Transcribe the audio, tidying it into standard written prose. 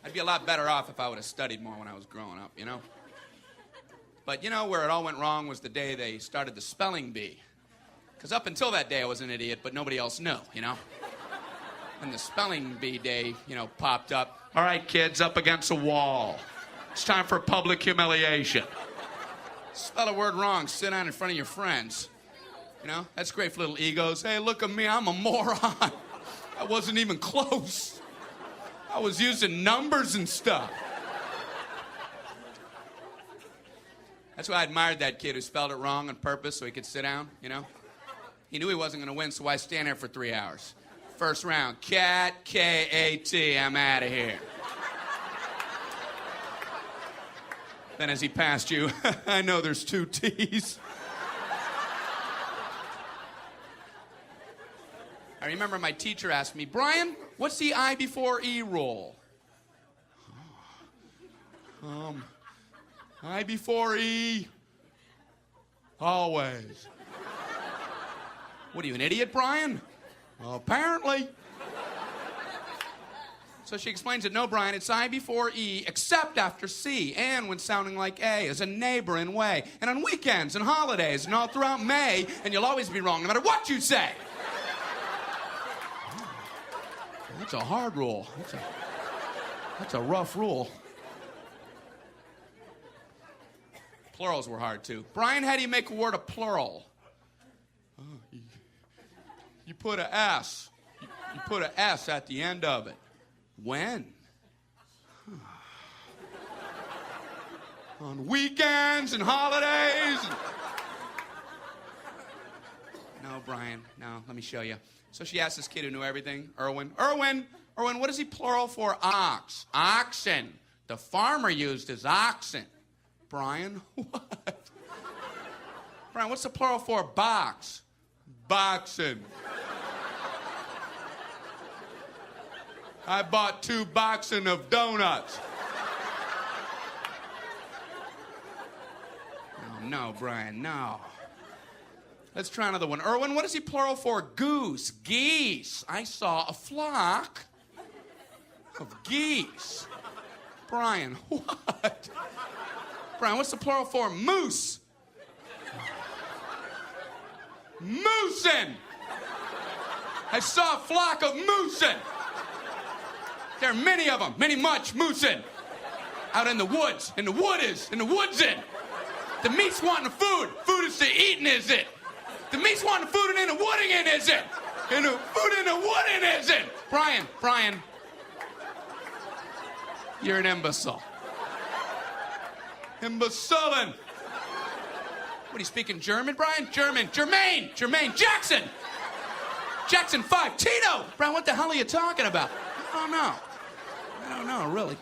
I'd be a lot better off if I would have studied more when I was growing up, you know? But you know where it all went wrong was the day they started the spelling bee. Because up until that day, I was an idiot, but nobody else knew, you know? When the spelling bee day, you know, popped up, all right, kids, up against a wall. It's time for public humiliation. Spell a word wrong, sit down in front of your friends. You know, that's great for little egos. Hey, look at me, I'm a moron. I wasn't even close. I was using numbers and stuff. That's why I admired that kid who spelled it wrong on purpose so he could sit down, you know? He knew he wasn't going to win, so why stand there for 3 hours? First round, cat, K-A-T, I'm out of here. Then as he passed you, I know there's 2 T's. I remember my teacher asked me, Brian, what's the I before E rule? I before E, always. What are you, an idiot, Brian? Well, apparently. So she explains it, no, Brian, it's I before E, except after C, and when sounding like A, as a neighboring way, and on weekends and holidays, and all throughout May, and you'll always be wrong, no matter what you say. That's a hard rule. That's a rough rule. Plurals were hard, too. Brian, how do you make a word a plural? You put a S. You put a S at the end of it. When? On weekends and holidays. No, Brian, no, let me show you. So she asked this kid who knew everything, Erwin, what is he plural for? Ox. Oxen. The farmer used his oxen. Brian, what? Brian, what's the plural for box? Boxen. I bought 2 boxen of donuts. No, Brian, no. Let's try another one. Erwin, what is he plural for? Goose. Geese. I saw a flock of geese. Brian, what? Brian, what's the plural for? Moose. Moosin. I saw a flock of moosin. There are many of them, much moosin. Out in the woods, in the woodsin. The meat's wanting the food. Food is to eating, is it? The meat's wanting the food and in the wooding in, is it? And the food in the wooding, is it? Brian, you're an imbecile. Imbecilin'. What, are you speaking German, Brian? Jermaine Jackson. Jackson 5, Tito. Brian, what the hell are you talking about? I don't know, really.